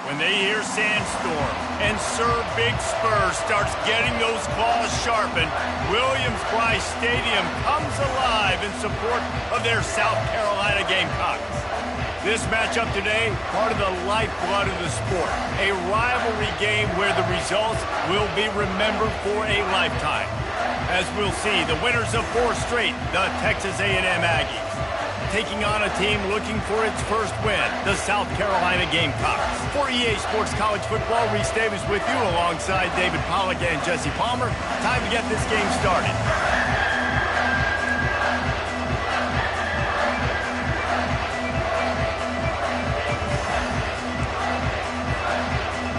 When they hear Sandstorm and Sir Big Spur starts getting those claws sharpened, Williams-Brice Stadium comes alive in support of their South Carolina Gamecocks. This matchup today, part of the lifeblood of the sport, a rivalry game where the results will be remembered for a lifetime. As we'll see, the winners of 4 straight, the Texas A&M Aggies, taking on a team looking for its first win, the South Carolina Gamecocks. For EA Sports College Football, Reese Davis with you alongside David Pollack and Jesse Palmer. Time to get this game started.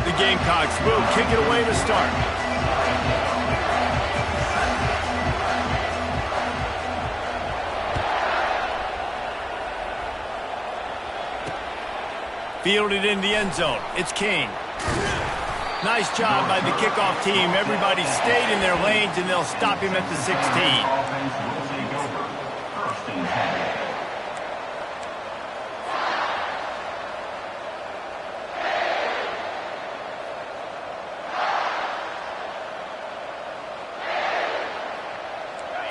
The Gamecocks will kick it away to start. Fielded in the end zone. It's King. Nice job by the kickoff team. Everybody stayed in their lanes, and they'll stop him at the 16.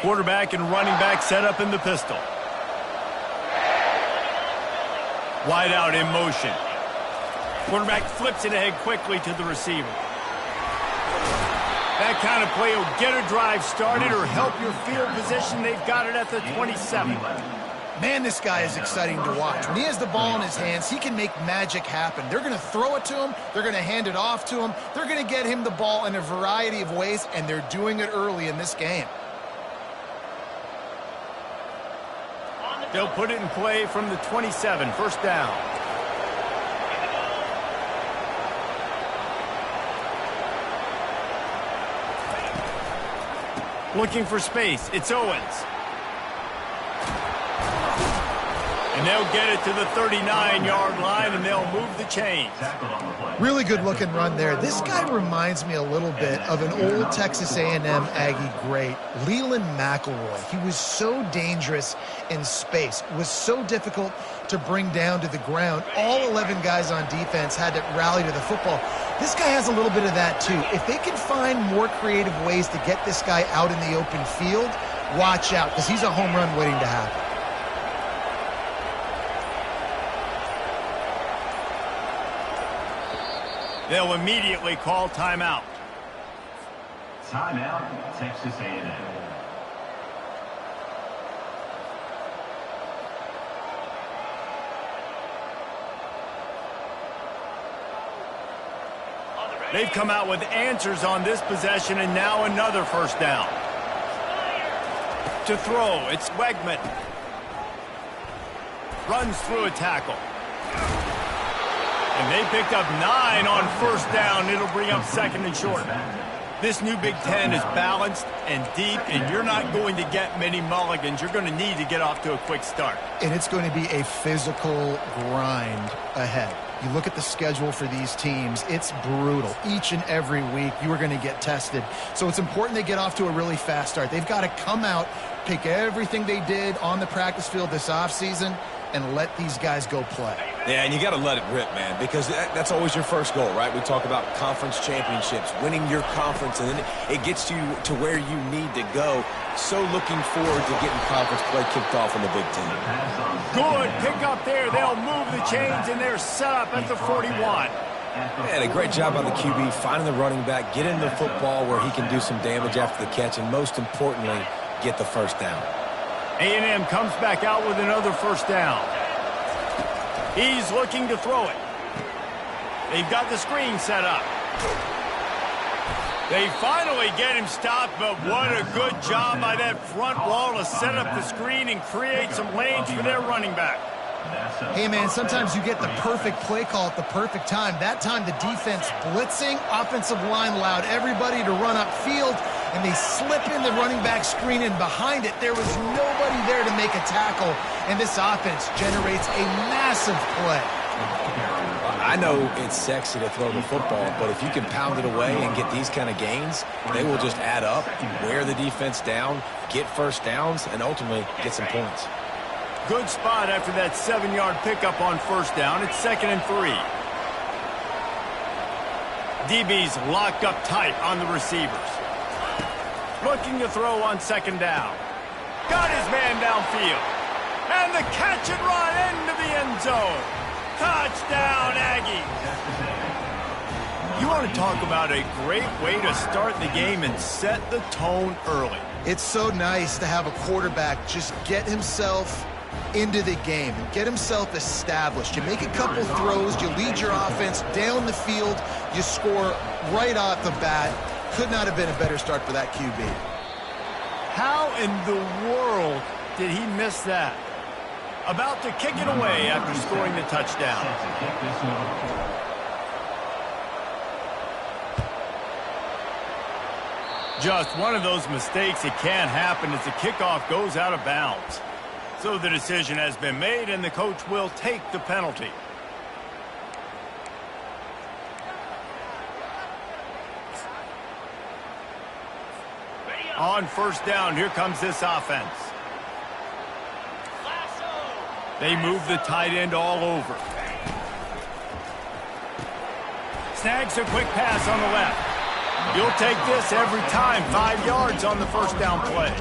Quarterback and running back set up in the pistol. Wide out in motion. Quarterback flips it ahead quickly to the receiver. That kind of play will get a drive started or help your field position. They've got it at the 27. Man, this guy is exciting to watch. When he has the ball in his hands, he can make magic happen. They're going to throw it to him. They're going to hand it off to him. They're going to get him the ball in a variety of ways, and they're doing it early in this game. They'll put it in play from the 27, first down. Looking for space, it's Owens. And they'll get it to the 39-yard line, and they'll move the chains. Really good looking run there. This guy reminds me a little bit of an old Texas A&M Aggie great, Leland McElroy. He was so dangerous in space, was so difficult to bring down to the ground. All 11 guys on defense had to rally to the football. This guy has a little bit of that too. If they can find more creative ways to get this guy out in the open field, watch out, because he's a home run waiting to happen. They'll immediately call timeout. Timeout, Texas A&M. They've come out with answers on this possession, and now another first down. To throw, it's Wegman. Runs through a tackle. And they picked up 9 on first down. It'll bring up second and short. This new Big Ten is balanced and deep, and you're not going to get many mulligans. You're going to need to get off to a quick start. And it's going to be a physical grind ahead. You look at the schedule for these teams, it's brutal. Each and every week, you are going to get tested. So it's important they get off to a really fast start. They've got to come out, pick everything they did on the practice field this offseason, and let these guys go play. Yeah, and you got to let it rip, man, because that's always your first goal, right? We talk about conference championships, winning your conference, and then it gets you to where you need to go. So looking forward to getting conference play kicked off in the Big Ten. Good pick up there. They'll move the chains, and they're set up at the 41. Yeah, a great job by the QB, finding the running back, getting the football where he can do some damage after the catch, and most importantly, get the first down. A&M comes back out with another first down. He's looking to throw it. They've got the screen set up. They finally get him stopped, but what a good job by that front wall to set up the screen and create some lanes for their running back. Hey, man, sometimes you get the perfect play call at the perfect time. That time the defense blitzing, offensive line allowed everybody to run upfield, and they slip in the running back screen, and behind it there was nobody there to make a tackle, and this offense generates a massive play. I know it's sexy to throw the football, but if you can pound it away and get these kind of gains, they will just add up, wear the defense down, get first downs, and ultimately get some points. Good spot after that 7-yard pickup on first down. It's 2nd and 3. DB's locked up tight on the receivers. Looking to throw on second down. Got his man downfield. And the catch and run into the end zone. Touchdown, Aggies. You want to talk about a great way to start the game and set the tone early. It's so nice to have a quarterback just get himself into the game and get himself established. You make a couple throws, you lead your offense down the field, you score right off the bat. Could not have been a better start for that QB. How in the world did he miss that? About to kick it away after scoring the touchdown. Just one of those mistakes that can't happen as the kickoff goes out of bounds. So the decision has been made, and the coach will take the penalty. On first down, here comes this offense. They move the tight end all over. Snags a quick pass on the left. You'll take this every time. 5 yards on the first down play.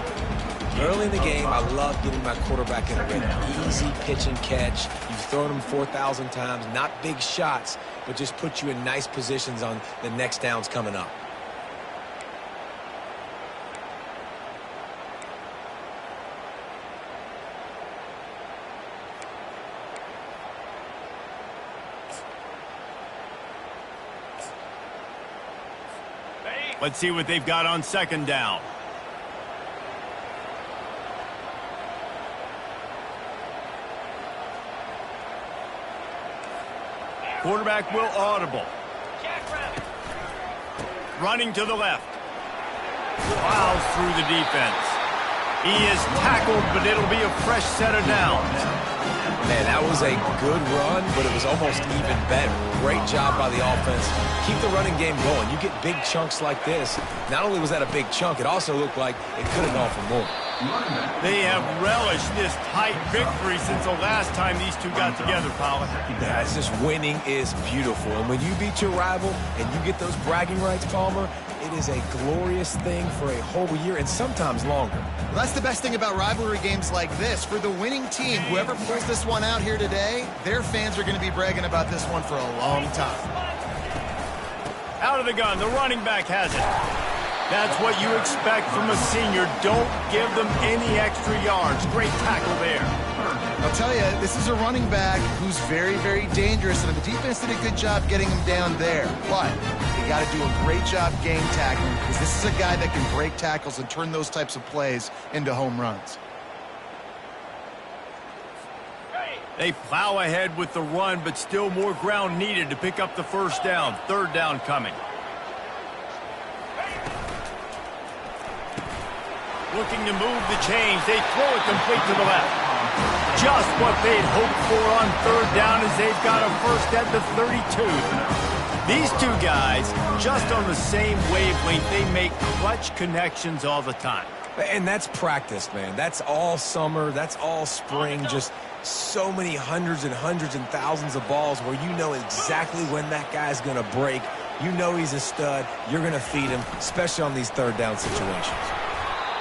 Early in the game, I love getting my quarterback in a rhythm. Easy pitch and catch. You've thrown him 4,000 times. Not big shots, but just put you in nice positions on the next downs coming up. Let's see what they've got on second down. Quarterback will audible. Running to the left. Plows through the defense. He is tackled, but it'll be a fresh set of downs. Man, that was a good run, but it was almost even better. Great job by the offense. Keep the running game going. You get big chunks like this. Not only was that a big chunk, it also looked like it could have gone for more. They have relished this tight victory since the last time these two got together, Pollock. Yeah, it's just winning is beautiful. And when you beat your rival and you get those bragging rights, Palmer, it is a glorious thing for a whole year and sometimes longer. Well, that's the best thing about rivalry games like this. For the winning team, whoever pulls this one out here today, their fans are going to be bragging about this one for a long time. Out of the gun, the running back has it. That's what you expect from a senior. Don't give them any extra yards. Great tackle there. I'll tell you, this is a running back who's very, very dangerous, and the defense did a good job getting him down there. But you got to do a great job game tackling, because this is a guy that can break tackles and turn those types of plays into home runs. They plow ahead with the run, but still more ground needed to pick up the first down. Third down coming. Looking to move the chains. They throw it complete to the left. Just what they'd hoped for on third down as they've got a first at the 32. These two guys, just on the same wavelength, they make clutch connections all the time. And that's practice, man. That's all summer. That's all spring. Just so many hundreds and thousands of balls where you know exactly when that guy's going to break. You know he's a stud. You're going to feed him, especially on these third down situations.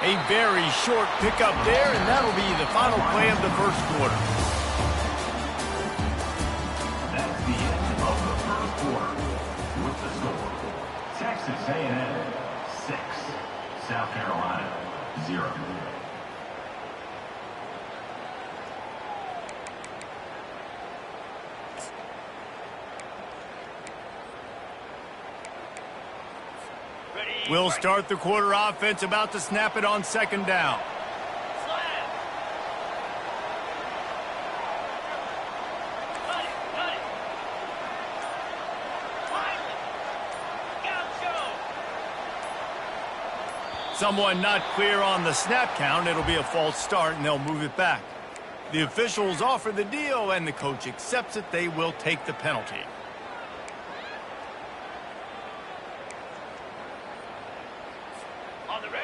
A very short pickup there, and that'll be the final play of the first quarter. That's the end of the first quarter. With the score, Texas A&M 6, South Carolina 0. We'll start the quarter offense, about to snap it on second down. Someone not clear on the snap count. It'll be a false start, and they'll move it back. The officials offer the deal, and the coach accepts it. They will take the penalty.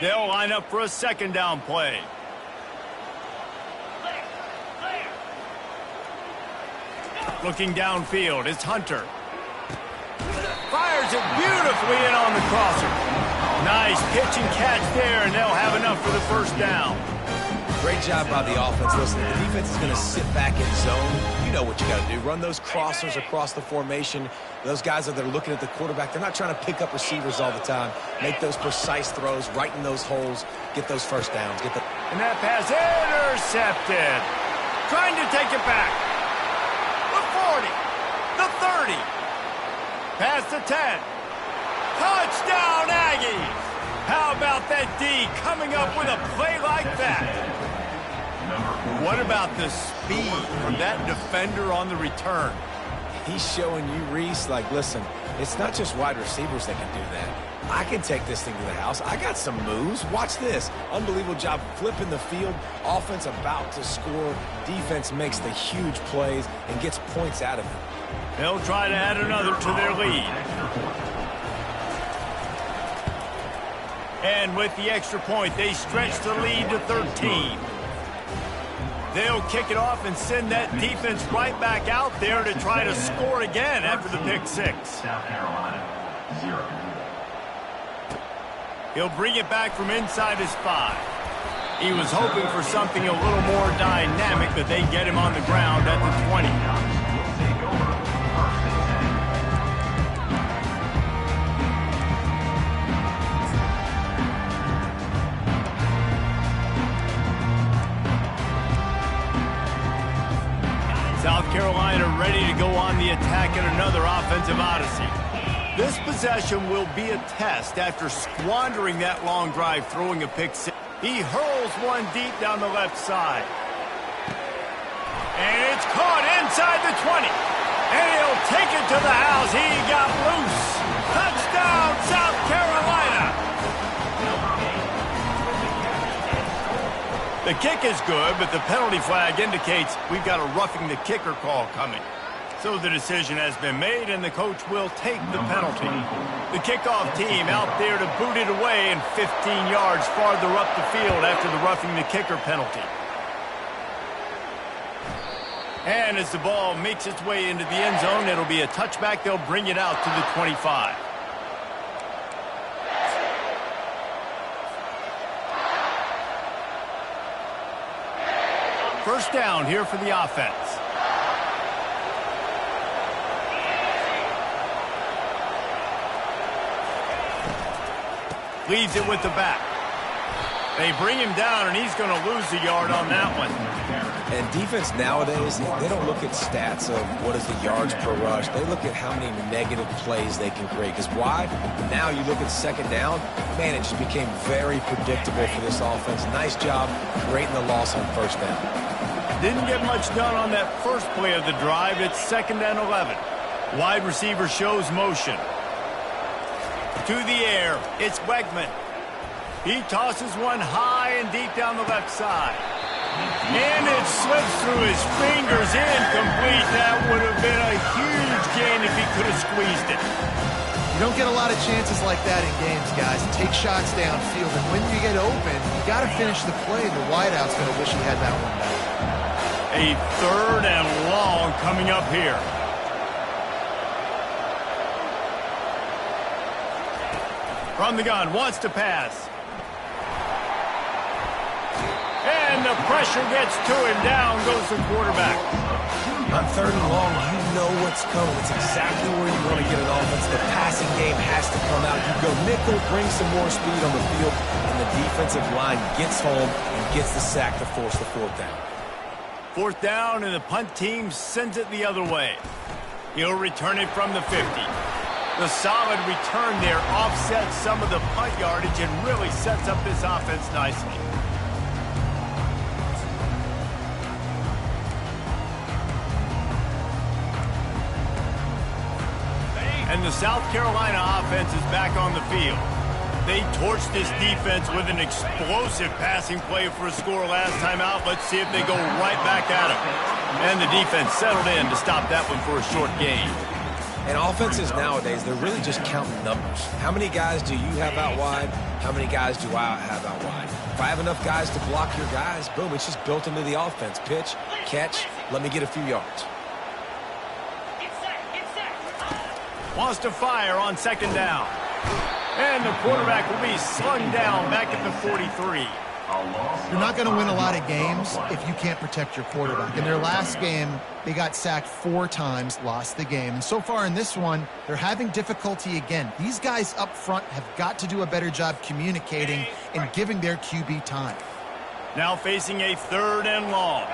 They'll line up for a second down play. Looking downfield is Hunter. Fires it beautifully in on the crosser. Nice pitch and catch there, and they'll have enough for the first down. Great job by the offense. Listen, the defense is going to sit back in zone. You know what you got to do. Run those crossers across the formation. Those guys that are looking at the quarterback, they're not trying to pick up receivers all the time. Make those precise throws, right in those holes, get those first downs. And that pass intercepted. Trying to take it back. The 40. The 30. Past the 10. Touchdown, Aggies. How about that D coming up with a play like that? What about the speed from that defender on the return? He's showing you, Reese, like, listen, it's not just wide receivers that can do that. I can take this thing to the house. I got some moves. Watch this. Unbelievable job flipping the field. Offense about to score. Defense makes the huge plays and gets points out of it. They'll try to add another to their lead. And with the extra point, they stretch the lead to 13. They'll kick it off and send that defense right back out there to try to score again after the pick six. South Carolina, 0. He'll bring it back from inside his 5. He was hoping for something a little more dynamic, but they get him on the ground at the 20. South Carolina ready to go on the attack in another offensive odyssey. This possession will be a test after squandering that long drive throwing a pick six. He hurls one deep down the left side. And it's caught inside the 20. And he'll take it to the house. He got loose. Touchdown, South Carolina. The kick is good, but the penalty flag indicates we've got a roughing the kicker call coming. So the decision has been made, and the coach will take the penalty. The kickoff team out there to boot it away and 15 yards farther up the field after the roughing the kicker penalty. And as the ball makes its way into the end zone, it'll be a touchback. They'll bring it out to the 25. First down here for the offense. Leaves it with the back. They bring him down, and he's going to lose a yard on that one. And defense nowadays, they don't look at stats of what is the yards per rush. They look at how many negative plays they can create. Because why? Now you look at second down, man, it just became very predictable for this offense. Nice job creating the loss on first down. Didn't get much done on that first play of the drive. It's 2nd and 11. Wide receiver shows motion. To the air, it's Wegman. He tosses one high and deep down the left side. And it slips through his fingers, incomplete. That would have been a huge gain if he could have squeezed it. You don't get a lot of chances like that in games, guys. Take shots downfield, and when you get open, you got to finish the play. The wideout's going to wish he had that one back. A 3rd and long coming up here. From the gun, wants to pass. And the pressure gets to him. Down goes the quarterback. On 3rd and long, you know what's coming. It's exactly where you want to get an offense. The passing game has to come out. You go nickel, bring some more speed on the field, and the defensive line gets home and gets the sack to force the 4th down. 4th down, and the punt team sends it the other way. He'll return it from the 50. The solid return there offsets some of the punt yardage and really sets up this offense nicely. And the South Carolina offense is back on the field. They torched this defense with an explosive passing play for a score last time out. Let's see if they go right back at him. And the defense settled in to stop that one for a short gain. And offenses nowadays, they're really just counting numbers. How many guys do you have out wide? How many guys do I have out wide? If I have enough guys to block your guys, boom, it's just built into the offense. Pitch, catch, let me get a few yards. Wants to fire on second down. And the quarterback will be slung down back at the 43. You're not going to win a lot of games if you can't protect your quarterback. In their last game, they got sacked 4 times, lost the game. And so far in this one, they're having difficulty again. These guys up front have got to do a better job communicating and giving their QB time. Now facing a 3rd and long.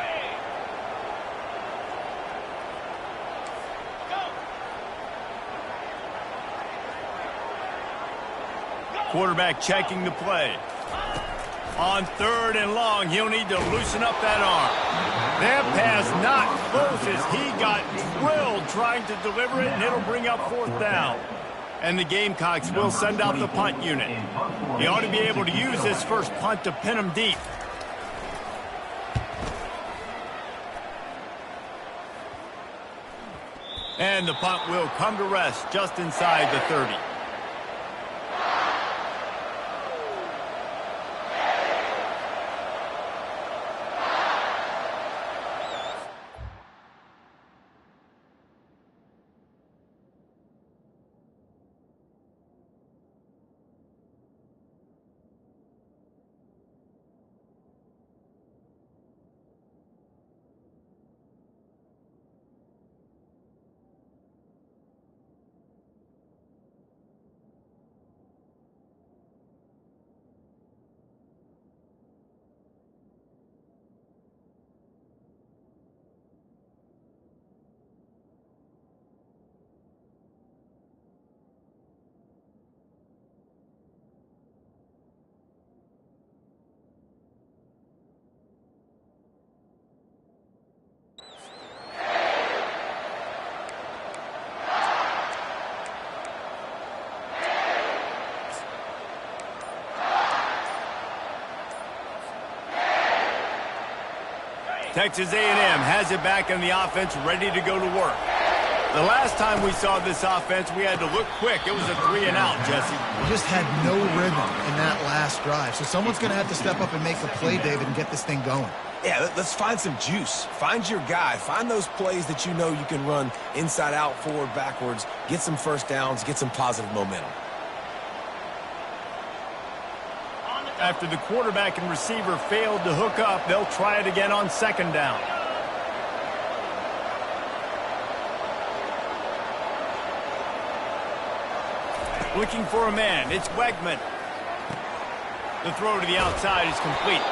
Quarterback checking the play. On 3rd and long, he'll need to loosen up that arm. That pass not close as he got drilled trying to deliver it, and it'll bring up 4th down. And the Gamecocks will send out the punt unit. He ought to be able to use this first punt to pin him deep. And the punt will come to rest just inside the 30. Texas A&M has it back in the offense, ready to go to work. The last time we saw this offense, we had to look quick. It was a 3-and-out, Jesse. We just had no rhythm in that last drive. So someone's going to have to step up and make a play, David, and get this thing going. Yeah, let's find some juice. Find your guy. Find those plays that you know you can run inside out, forward, backwards, get some first downs, get some positive momentum. After the quarterback and receiver failed to hook up, they'll try it again on 2nd down. Looking for a man. It's Wegman. The throw to the outside is complete.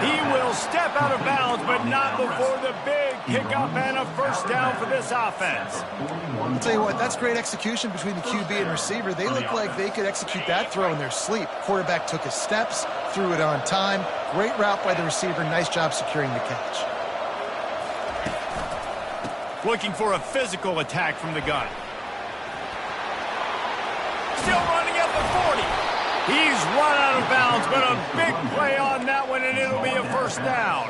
He will step out of bounds, but not before the big pickup and a first down for this offense. I'll tell you what, that's great execution between the QB and receiver. They look like they could execute that throw in their sleep. Quarterback took his steps, threw it on time. Great route by the receiver. Nice job securing the catch. Looking for a physical attack from the gun. Still running at the 40. He's run out of bounds, but a big play on that one, and it'll be a first down.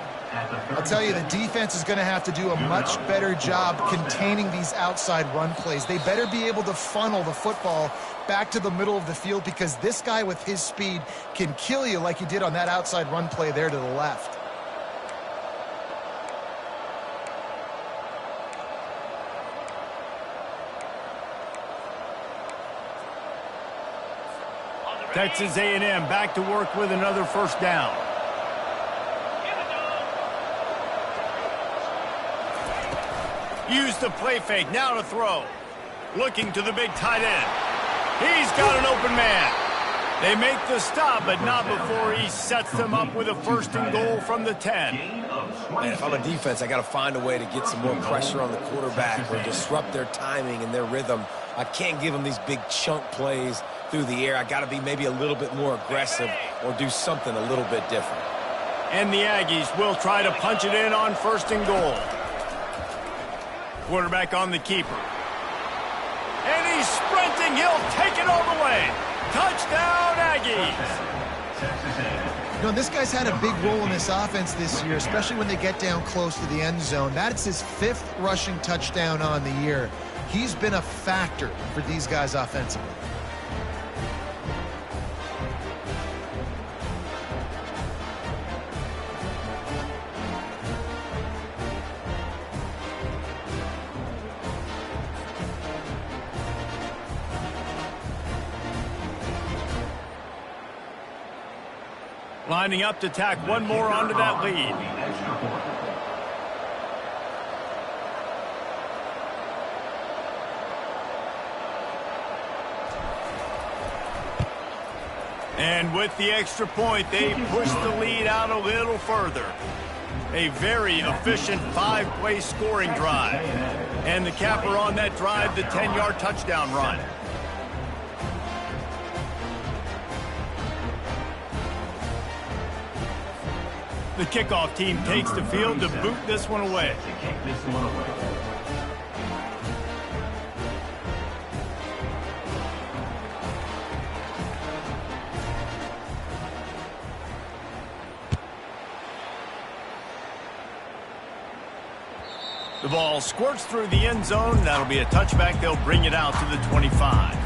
I'll tell you, the defense is going to have to do a much better job containing these outside run plays. They better be able to funnel the football back to the middle of the field because this guy with his speed can kill you like he did on that outside run play there to the left. Texas A&M back to work with another first down. Use the play fake, now to throw. Looking to the big tight end. He's got an open man. They make the stop, but not before he sets them up with a 1st and goal from the 10. Man, if I'm a defense, I got to find a way to get some more pressure on the quarterback or disrupt their timing and their rhythm. I can't give them these big chunk plays through the air. I got to be maybe a little bit more aggressive or do something a little bit different. And the Aggies will try to punch it in on 1st and goal. Quarterback on the keeper. And he's sprinting. He'll take it all the way. Touchdown, Aggies. You know, this guy's had a big role in this offense this year, especially when they get down close to the end zone. That's his 5th rushing touchdown on the year. He's been a factor for these guys offensively. Lining up to tack one more onto that lead. And with the extra point, they push the lead out a little further. A very efficient 5-play scoring drive. And the capper on that drive, the 10-yard touchdown run. The kickoff team takes the field to boot this one away. The ball squirts through the end zone. That'll be a touchback. They'll bring it out to the 25.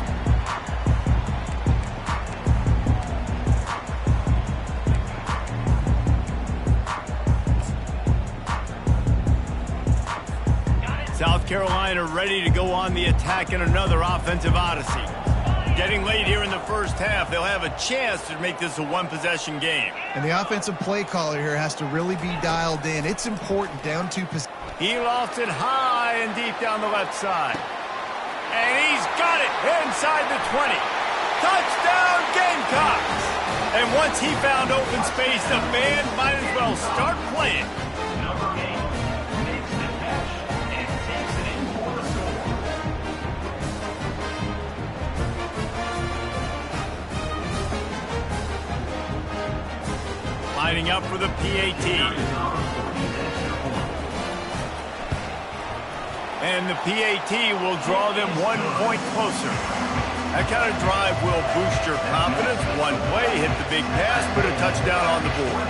South Carolina ready to go on the attack in another offensive odyssey. Getting late here in the first half, they'll have a chance to make this a one-possession game. And the offensive play caller here has to really be dialed in. It's important down to possession. He lofts it high and deep down the left side. And he's got it inside the 20. Touchdown, Gamecocks! And once he found open space, the band might as well start playing. Number 8 makes the catch and takes it in for the score. Lining up for the PAT. And the PAT will draw them 1 point closer. That kind of drive will boost your confidence. One play, hit the big pass, put a touchdown on the board.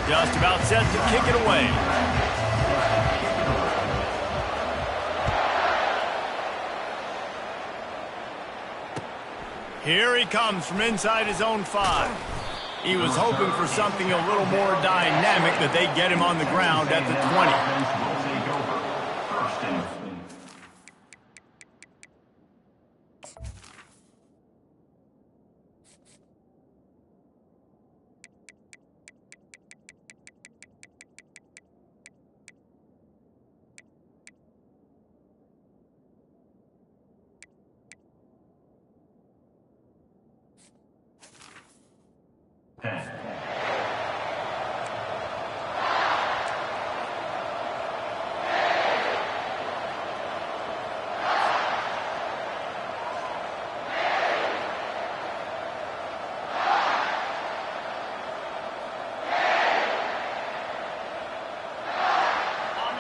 Just about set to kick it away. Here he comes from inside his own 5. He was hoping for something a little more dynamic, but they get him on the ground at the 20.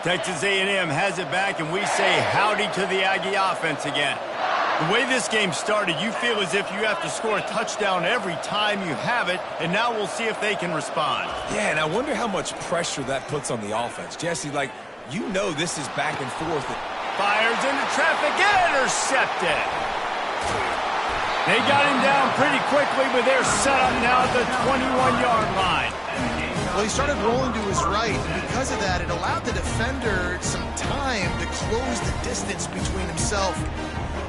Texas A&M has it back, and we say howdy to the Aggie offense again. The way this game started, you feel as if you have to score a touchdown every time you have it, and now we'll see if they can respond. Yeah, and I wonder how much pressure that puts on the offense. Jesse, like, you know this is back and forth. Fires into traffic, intercepted. They got him down pretty quickly, but they're set up now at the 21-yard line. Well, he started rolling to his right, and because of that, it allowed the defender some time to close the distance between himself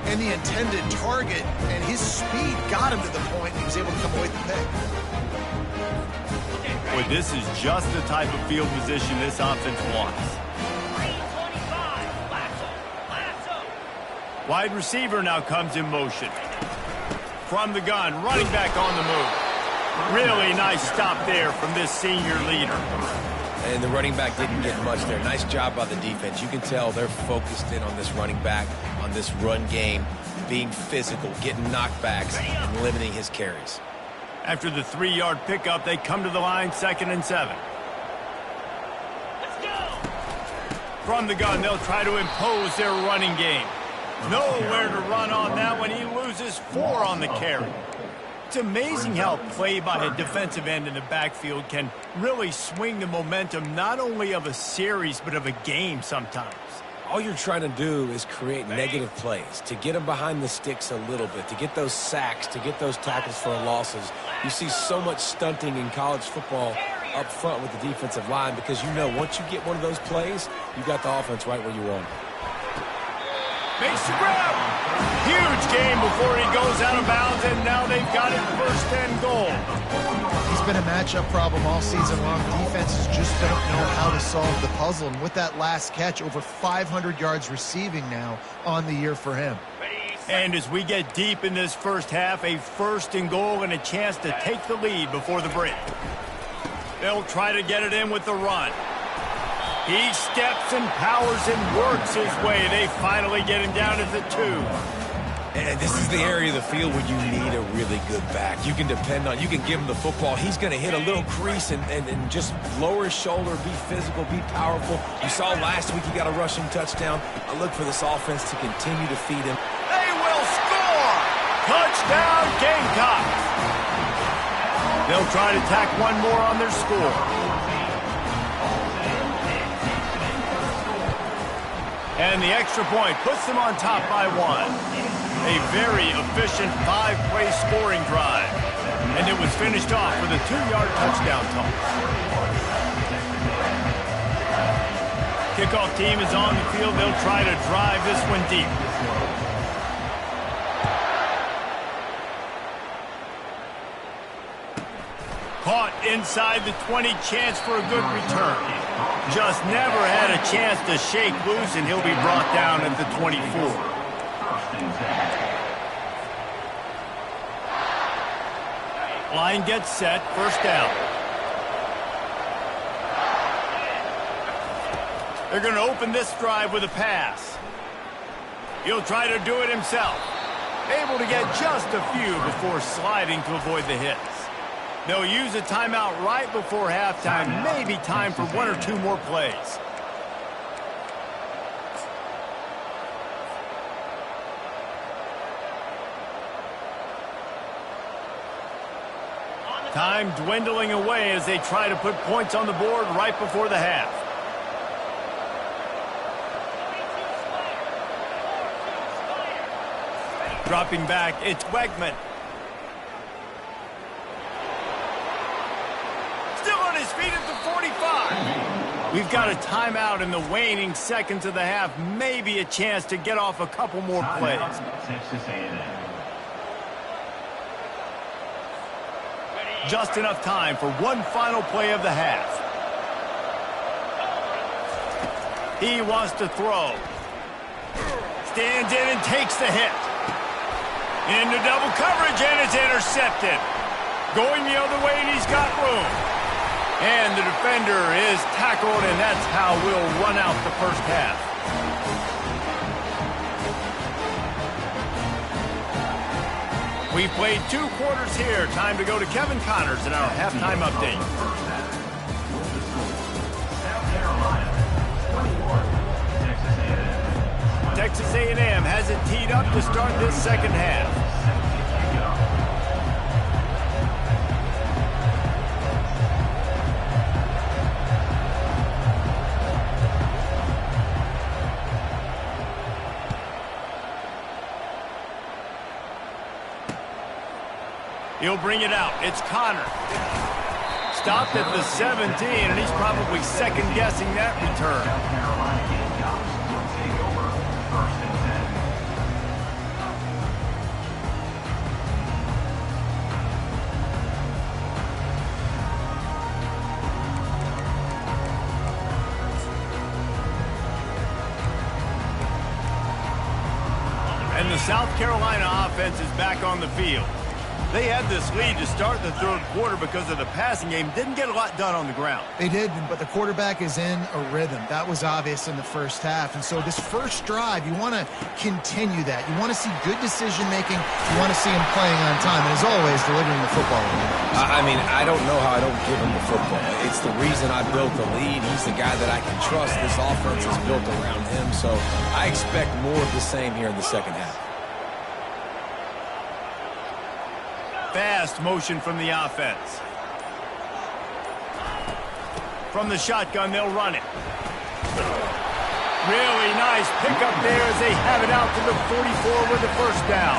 and the intended target, and his speed got him to the point, and he was able to come away with the pick. Boy, this is just the type of field position this offense wants. Wide receiver now comes in motion. From the gun, running back on the move. Really nice stop there from this senior leader. And the running back didn't get much there. Nice job by the defense. You can tell they're focused in on this running back, on this run game, being physical, getting knockbacks, and limiting his carries. After the 3-yard pickup, they come to the line, 2nd and 7. Let's go! From the gun, they'll try to impose their running game. Nowhere to run on that one. He loses 4 on the carry. It's amazing how play by a defensive end in the backfield can really swing the momentum not only of a series but of a game sometimes. All you're trying to do is create negative plays, to get them behind the sticks a little bit, to get those sacks, to get those tackles for losses. You see so much stunting in college football up front with the defensive line because you know once you get one of those plays, you got the offense right where you want it. Makes the grab. Huge game before he goes out of bounds, and now they've got it first and goal. He's been a matchup problem all season long. Defenses just don't know how to solve the puzzle. And with that last catch, over 500 yards receiving now on the year for him. And as we get deep in this first half, a first and goal and a chance to take the lead before the break. They'll try to get it in with the run. He steps and powers and works his way. They finally get him down at the 2. And this is the area of the field where you need a really good back. You can depend on, you can give him the football. He's going to hit a little crease and just lower his shoulder, be physical, be powerful. You saw last week he got a rushing touchdown. I look for this offense to continue to feed him. They will score! Touchdown Gamecocks! They'll try to tack one more on their score. And the extra point puts them on top by 1. A very efficient 5-play scoring drive. And it was finished off with a 2-yard touchdown toss. Kickoff team is on the field. They'll try to drive this one deep. Caught inside the 20, chance for a good return. Just never had a chance to shake loose, and he'll be brought down at the 24. Line gets set, first down. They're going to open this drive with a pass. He'll try to do it himself. Able to get just a few before sliding to avoid the hits. They'll use a timeout right before halftime. Maybe time for 1 or 2 more plays. Time dwindling away as they try to put points on the board right before the half. Dropping back, it's Wegman. Still on his feet at the 45. We've got a timeout in the waning seconds of the half. Maybe a chance to get off a couple more plays. Texas A&M. Just enough time for one final play of the half. He wants to throw. Stands in and takes the hit. Into double coverage, and it's intercepted. Going the other way, and he's got room. And the defender is tackled, and that's how we'll run out the first half. We've played 2 quarters here. Time to go to Kevin Connors in our halftime update. Texas A&M has it teed up to start this second half. He'll bring it out. It's Connor. Stopped at the 17, and he's probably second-guessing that return. And the South Carolina offense is back on the field. They had this lead to start the third quarter because of the passing game. Didn't get a lot done on the ground. They did, but the quarterback is in a rhythm. That was obvious in the first half. And so this first drive, you want to continue that. You want to see good decision-making. You want to see him playing on time. And as always, delivering the football. I mean, I don't know how I don't give him the football. It's the reason I built the lead. He's the guy that I can trust. This offense is built around him. So I expect more of the same here in the second half. Fast motion from the offense. From the shotgun, they'll run it. Really nice pickup there as they have it out to the 44 with the first down.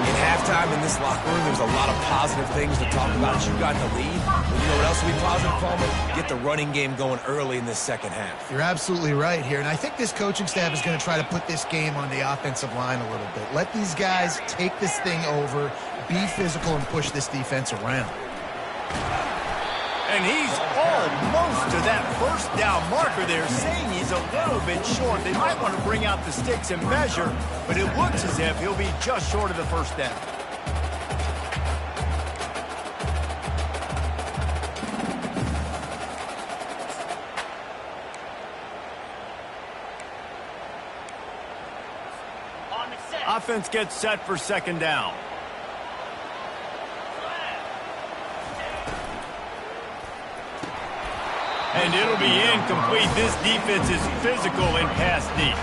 In halftime in this locker room, there's a lot of positive things to talk about. You got the lead. But you know what else will be positive, Palmer? Get the running game going early in this second half. You're absolutely right here, and I think this coaching staff is going to try to put this game on the offensive line a little bit. Let these guys take this thing over, be physical, and push this defense around. And he's almost to that first down marker there, saying he's a little bit short. They might want to bring out the sticks and measure, but it looks as if he'll be just short of the first down. Offense gets set for second down. And it'll be incomplete. This defense is physical in pass deep.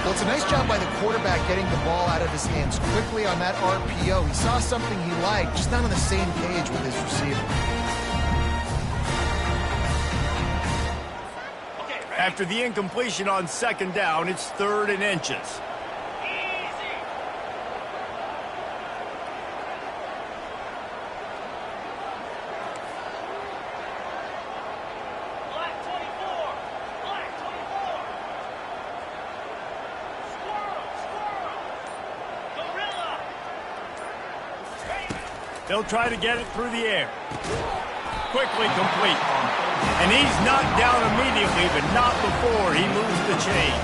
Well, it's a nice job by the quarterback getting the ball out of his hands quickly on that RPO. He saw something he liked, just not on the same page with his receiver. After the incompletion on second down, it's 3rd and inches. They'll try to get it through the air. Quickly complete. And he's knocked down immediately, but not before he moves the chains.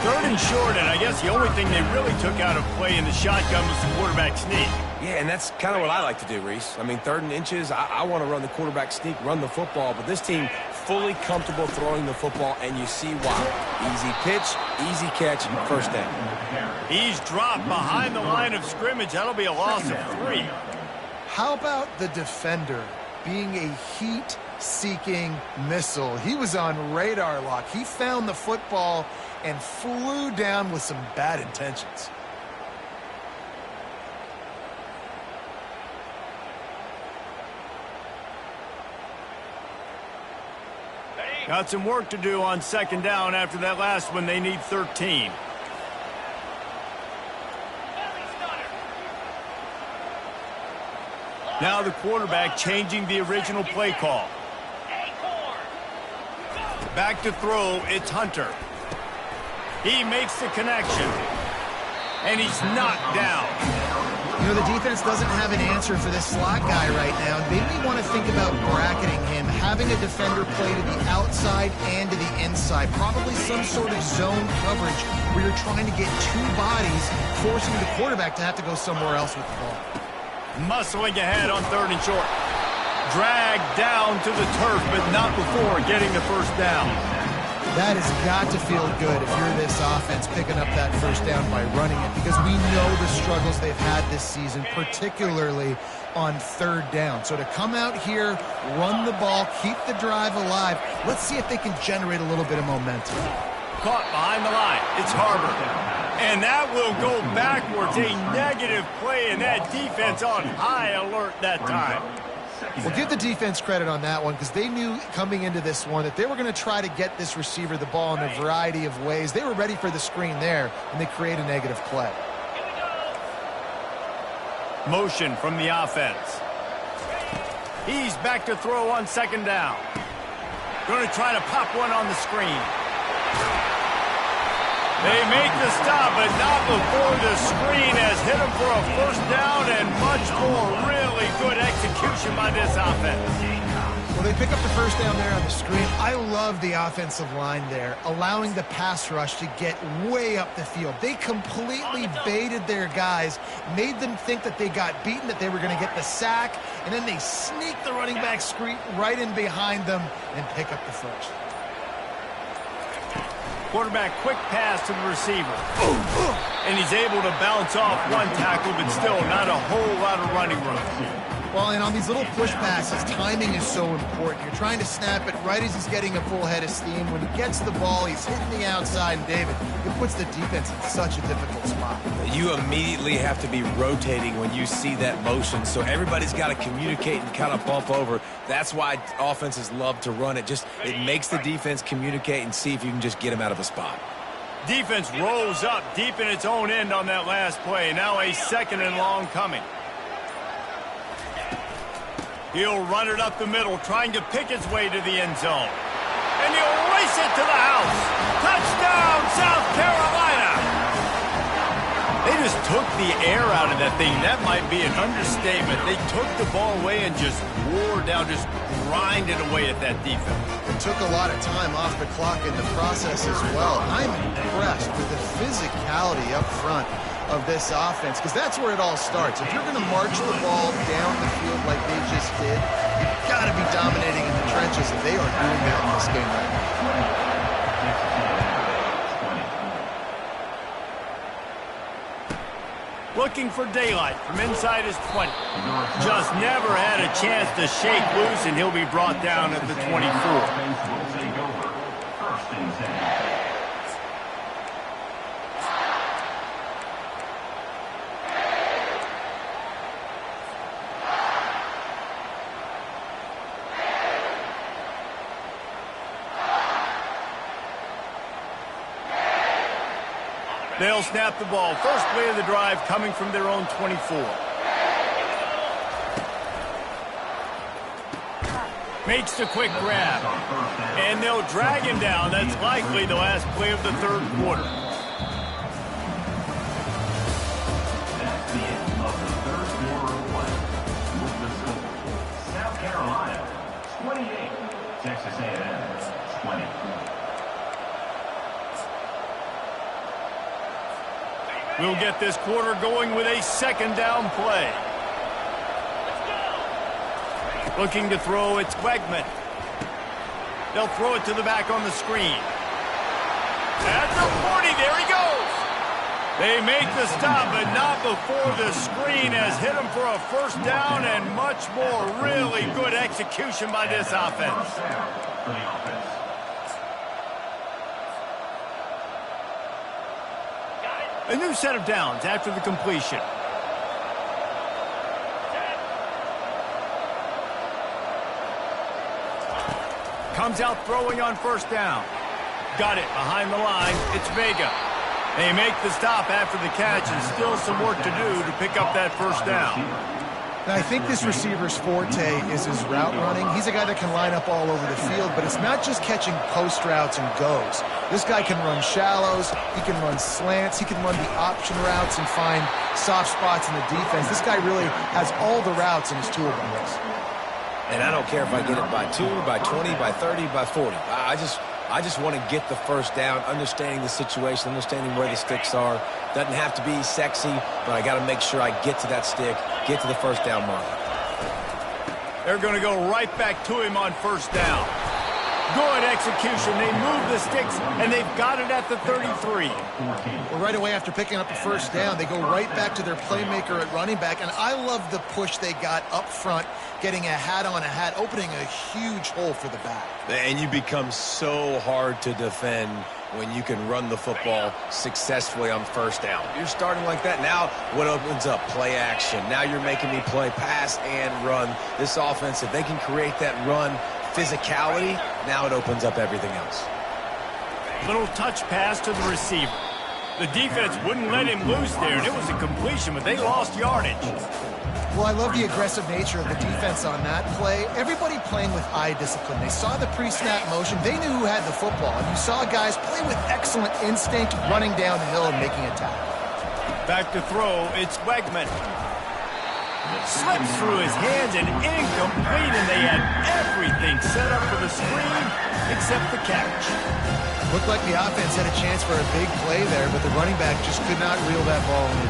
3rd and short, and I guess the only thing they really took out of play in the shotgun was the quarterback sneak. Yeah, and that's kind of what I like to do, Reese. I mean, 3rd and inches, I want to run the quarterback sneak, run the football, but this team fully comfortable throwing the football, and you see why. Easy pitch, easy catch, first down. He's dropped behind the line of scrimmage. That'll be a loss of 3. How about the defender being a heat-seeking missile? He was on radar lock. He found the football and flew down with some bad intentions. Got some work to do on second down after that last one. They need 13. Now the quarterback changing the original play call. Back to throw, it's Hunter. He makes the connection. And he's knocked down. You know, the defense doesn't have an answer for this slot guy right now. They may want to think about bracketing him, having a defender play to the outside and to the inside. Probably some sort of zone coverage where you're trying to get 2 bodies, forcing the quarterback to have to go somewhere else with the ball. Muscling ahead on 3rd and short. Dragged down to the turf, but not before getting the first down. That has got to feel good if you're this offense picking up that first down by running it, because we know the struggles they've had this season, particularly on 3rd down. So to come out here, run the ball, keep the drive alive, let's see if they can generate a little bit of momentum. Caught behind the line. It's Harbor. And that will go backwards. A negative play, and that defense on high alert that time. Well, give the defense credit on that one, because they knew coming into this one that they were going to try to get this receiver the ball in a variety of ways. They were ready for the screen there, and they create a negative play. Motion from the offense. He's back to throw on second down. Going to try to pop one on the screen. They make the stop, but not before the screen has hit him for a first down, and much more. Really good execution by this offense. Well, they pick up the first down there on the screen. I love the offensive line there, allowing the pass rush to get way up the field. They completely baited their guys, made them think that they got beaten, that they were going to get the sack, and then they sneak the running back screen right in behind them and pick up the first. Quarterback quick pass to the receiver. And he's able to bounce off one tackle, but still not a whole lot of running room. Well, and on these little push passes, timing is so important. You're trying to snap it right as he's getting a full head of steam. When he gets the ball, he's hitting the outside, and David, it puts the defense in such a difficult spot. You immediately have to be rotating when you see that motion, so everybody's got to communicate and kind of bump over. That's why offenses love to run it. It makes the defense communicate and see if you can just get him out of a spot. Defense rolls up deep in its own end on that last play. Now a 2nd and long coming. He'll run it up the middle, trying to pick his way to the end zone. And he'll race it to the house. Touchdown, South Carolina! They just took the air out of that thing. That might be an understatement. They took the ball away and just wore down, just grinded away at that defense. It took a lot of time off the clock in the process as well. I'm impressed with the physicality up front of this offense, because that's where it all starts. If you're going to march the ball down the field like they just did, you've got to be dominating in the trenches, and they are doing that in this game right now. Looking for daylight from inside his 20. Just never had a chance to shake loose, and he'll be brought down at the 24. They'll snap the ball. First play of the drive coming from their own 24. Makes the quick grab. And they'll drag him down. That's likely the last play of the third quarter. That's the end of the third quarter of play. With the score, South Carolina 28, Texas A&M 20. We'll get this quarter going with a 2nd down play. Looking to throw, it's Wegman. They'll throw it to the back on the screen. At the 40, there he goes. They make the stop, but not before the screen has hit him for a 1st down and much more. Really good execution by this offense. For the offense. A new set of downs after the completion. Comes out throwing on 1st down. Got it behind the line. It's Vega. They make the stop after the catch, and still some work to do to pick up that 1st down. Now, I think this receiver's forte is his route running. He's a guy that can line up all over the field, but it's not just catching post routes and goes. This guy can run shallows, he can run slants, he can run the option routes and find soft spots in the defense. This guy really has all the routes in his toolbox. And I don't care if I get it by 2, by 20, by 30, by 40. I just want to get the 1st down, understanding the situation, understanding where the sticks are. Doesn't have to be sexy, but I got to make sure I get to that stick, get to the 1st down mark. They're going to go right back to him on 1st down. Good execution. They move the sticks, and they've got it at the 33. Well, right away after picking up the 1st down, they go right back to their playmaker at running back, and I love the push they got up front, getting a hat on a hat, opening a huge hole for the back. And you become so hard to defend when you can run the football successfully on 1st down. You're starting like that. Now what opens up? Play action. Now you're making me play pass and run. This offense, if they can create that run physicality, now it opens up everything else. Little touch pass to the receiver. The defense wouldn't let him loose there, and it was a completion, but they lost yardage. Well, I love the aggressive nature of the defense on that play. Everybody playing with eye discipline. They saw the pre-snap motion. They knew who had the football. And you saw guys play with excellent instinct, running downhill and making a tackle. Back to throw, it's Wegman. Slips through his hands and incomplete, and they had everything set up for the screen except the catch. Looked like the offense had a chance for a big play there, but the running back just could not reel that ball in.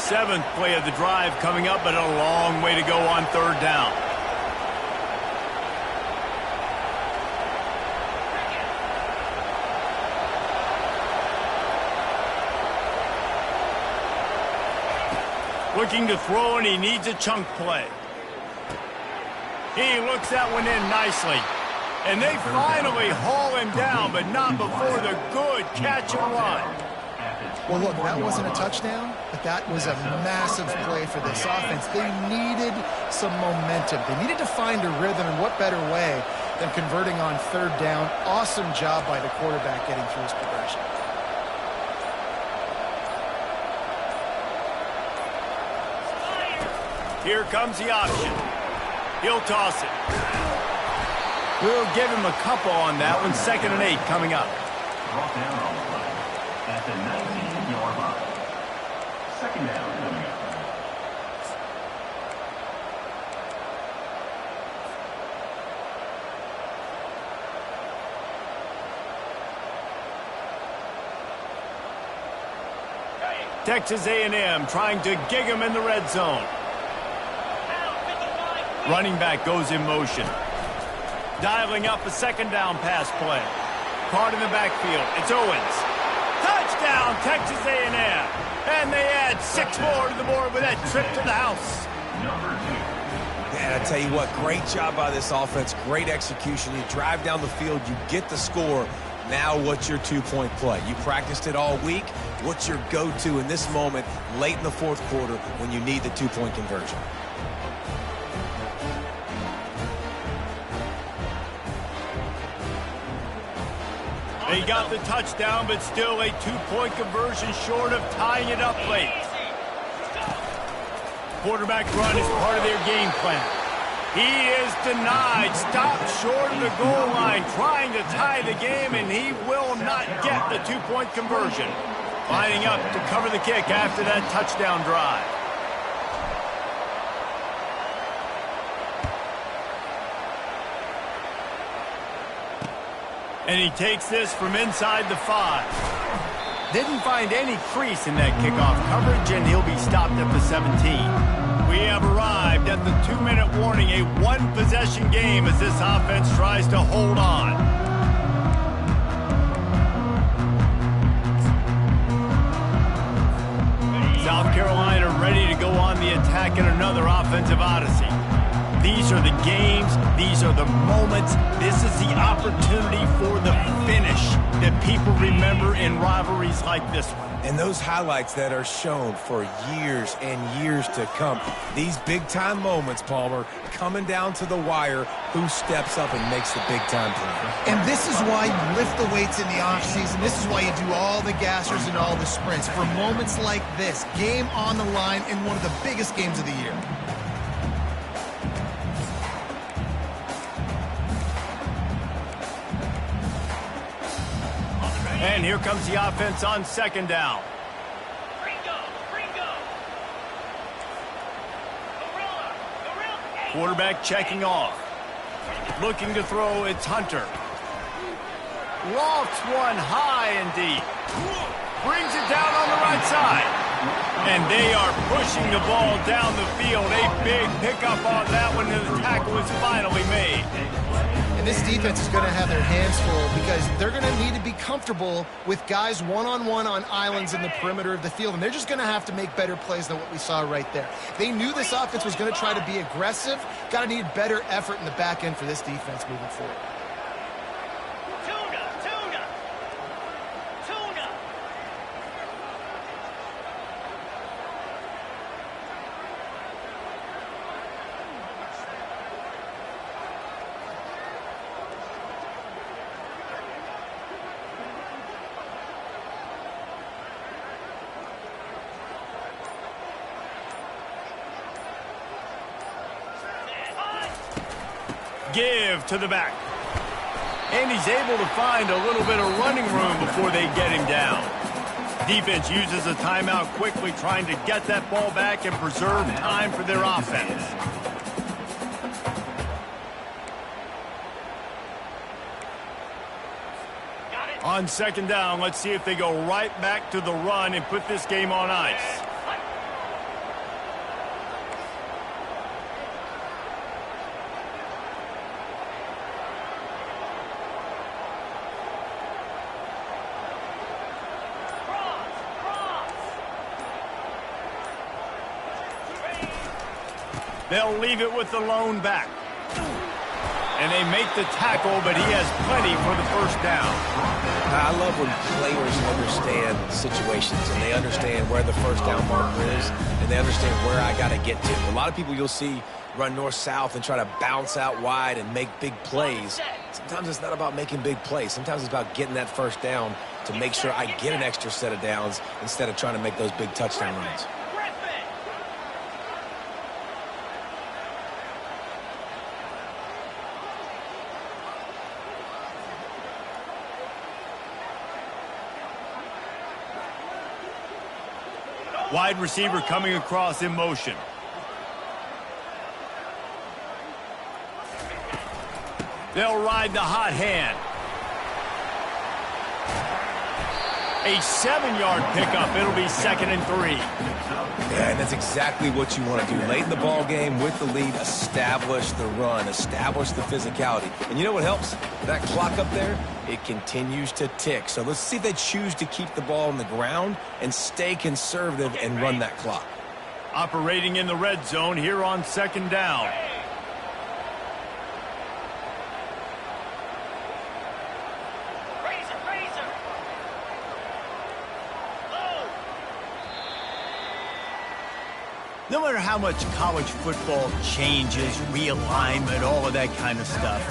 7th play of the drive coming up, but a long way to go on 3rd down. Looking to throw, and he needs a chunk play. He looks that one in nicely. And they finally haul him down, but not before the good catch and run. Well, look, that wasn't a touchdown, but that was a massive play for this offense. They needed some momentum. They needed to find a rhythm, and what better way than converting on third down. Awesome job by the quarterback getting through his progression. Here comes the option. He'll toss it. We'll give him a couple on that one. 2nd and 8 coming up. Brought down on the play at the 19-yard line. 2nd down coming up. Texas A&M trying to gig him in the red zone. Running back goes in motion. Dialing up a 2nd down pass play. Caught in the backfield. It's Owens. Touchdown, Texas A&M. And they add 6 more to the board with that trip to the house. Number 2. Man, I tell you what, great job by this offense. Great execution. You drive down the field, you get the score. Now what's your 2-point play? You practiced it all week. What's your go-to in this moment late in the 4th quarter when you need the 2-point conversion? They got the touchdown, but still a 2-point conversion short of tying it up late. Quarterback run is part of their game plan. He is denied, stopped short of the goal line, trying to tie the game, and he will not get the 2-point conversion. Lining up to cover the kick after that touchdown drive. And he takes this from inside the 5. Didn't find any crease in that kickoff coverage, and he'll be stopped at the 17. We have arrived at the 2-minute warning, a 1-possession game as this offense tries to hold on. South Carolina ready to go on the attack in another offensive odyssey. These are the games, these are the moments, this is the opportunity for the finish that people remember in rivalries like this one. And those highlights that are shown for years and years to come. These big-time moments, Palmer, coming down to the wire, who steps up and makes the big-time play. And this is why you lift the weights in the offseason. This is why you do all the gassers and all the sprints. For moments like this, game on the line in one of the biggest games of the year. And here comes the offense on 2nd down. Quarterback checking off. Looking to throw, it's Hunter. Lofts one high and deep. Brings it down on the right side. And they are pushing the ball down the field. A big pickup on that one, and the tackle is finally made. And this defense is going to have their hands full because they're going to need to be comfortable with guys one-on-one on islands in the perimeter of the field, and they're just going to have to make better plays than what we saw right there. They knew this offense was going to try to be aggressive. Got to need better effort in the back end for this defense moving forward. Give to the back. And he's able to find a little bit of running room before they get him down. Defense uses a timeout quickly, trying to get that ball back and preserve time for their offense. On 2nd down, let's see if they go right back to the run and put this game on ice. They'll leave it with the lone back. And they make the tackle, but he has plenty for the first down. I love when players understand situations and they understand where the first down marker is and they understand where I got to get to. A lot of people you'll see run north-south and try to bounce out wide and make big plays. Sometimes it's not about making big plays. Sometimes it's about getting that first down to make sure I get an extra set of downs instead of trying to make those big touchdown runs. Wide receiver coming across in motion. They'll ride the hot hand. A 7-yard pickup. It'll be 2nd and 3. Yeah, and that's exactly what you want to do. Late in the ball game with the lead, establish the run, establish the physicality. And you know what helps? That clock up there, it continues to tick. So let's see if they choose to keep the ball on the ground and stay conservative and run that clock. Operating in the red zone here on 2nd down. No matter how much college football changes, realignment, all of that kind of stuff,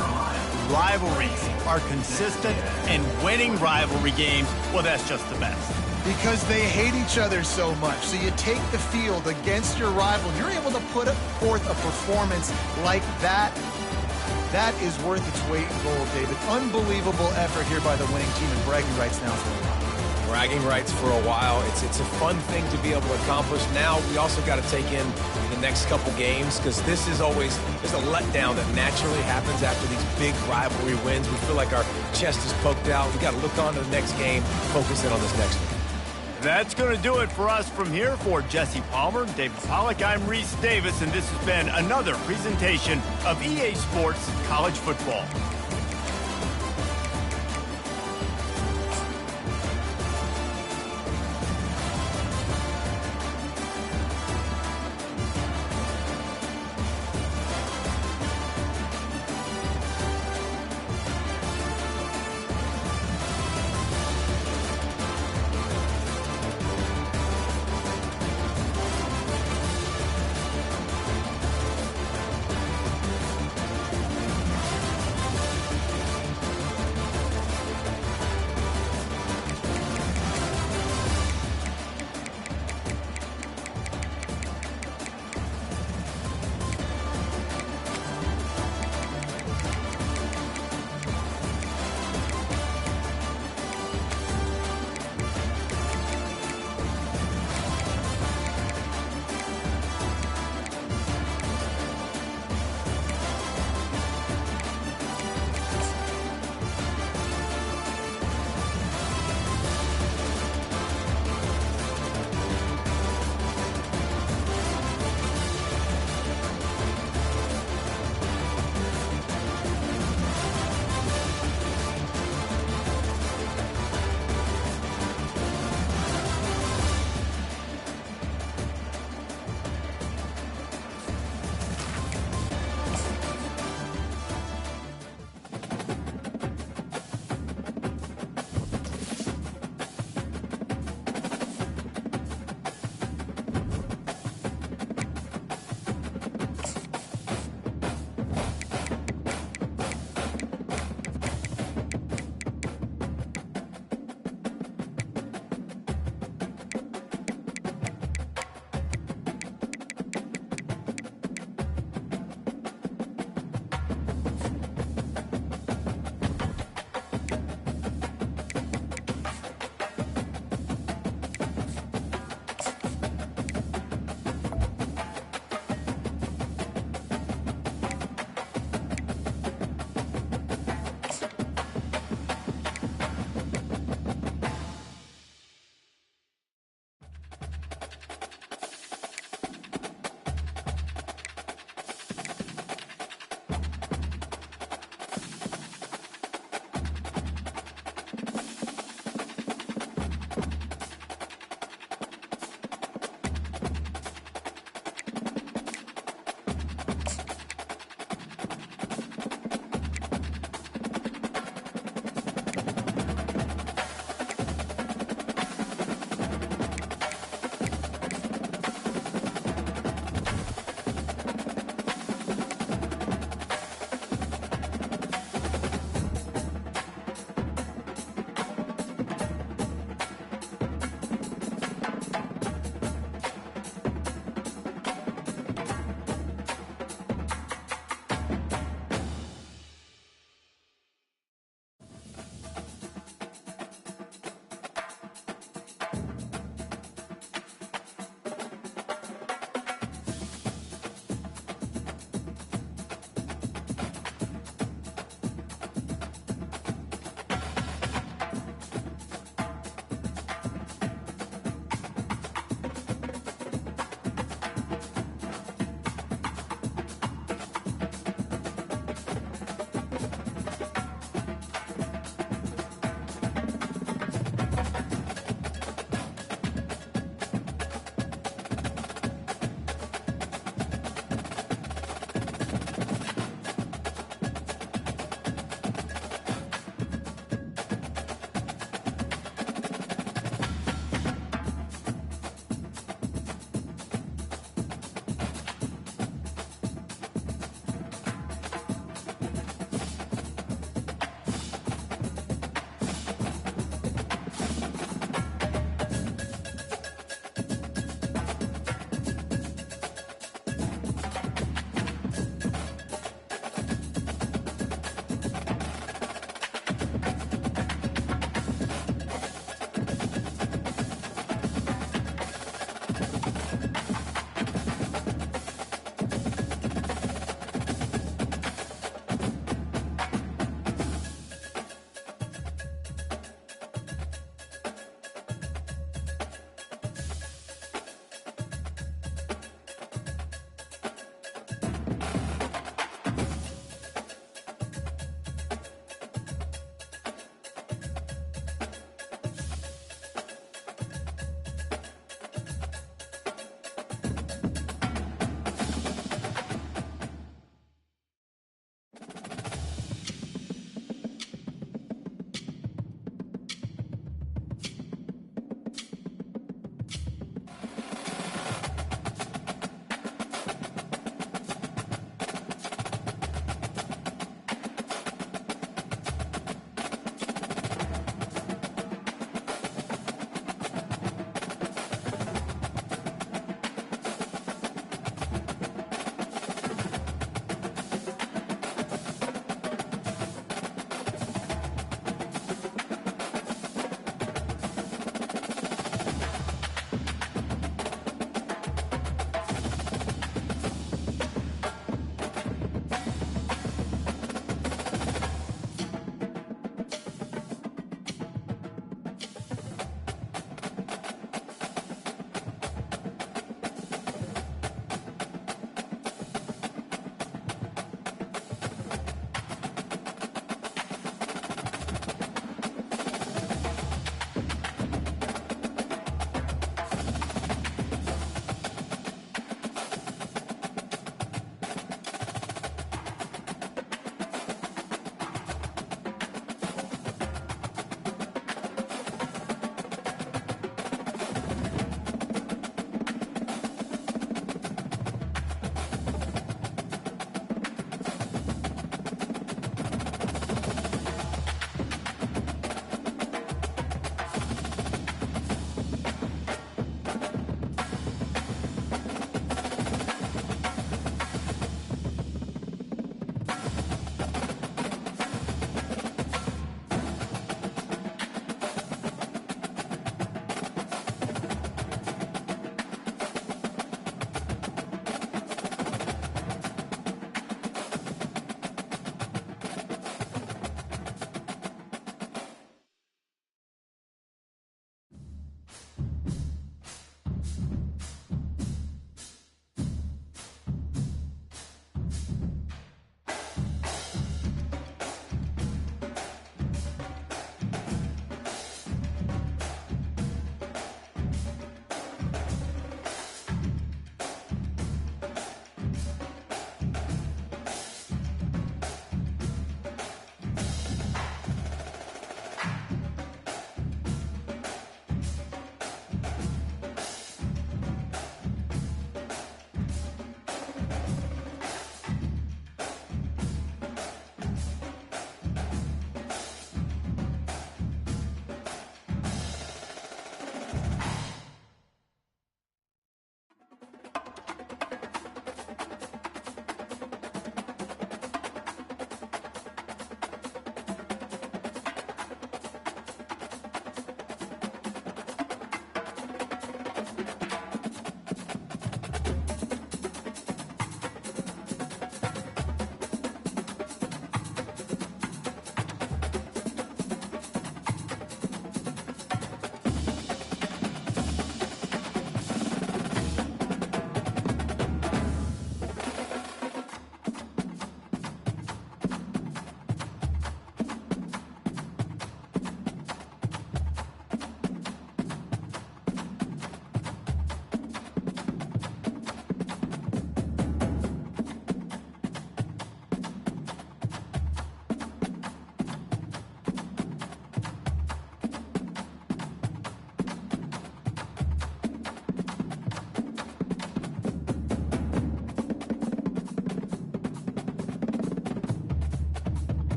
rivalries are consistent, and winning rivalry games, well, that's just the best. Because they hate each other so much. So you take the field against your rival. You're able to put forth a performance like that. That is worth its weight in gold, David. Unbelievable effort here by the winning team, and bragging rights now for a while. Bragging rights for a while. It's a fun thing to be able to accomplish. Now we also got to take in the next couple games because this is always there's a letdown that naturally happens after these big rivalry wins. We feel like our chest is poked out. We got to look on to the next game, focus in on this next one. That's going to do it for us from here. For Jesse Palmer, David Pollack, I'm Reese Davis, and this has been another presentation of EA Sports College Football.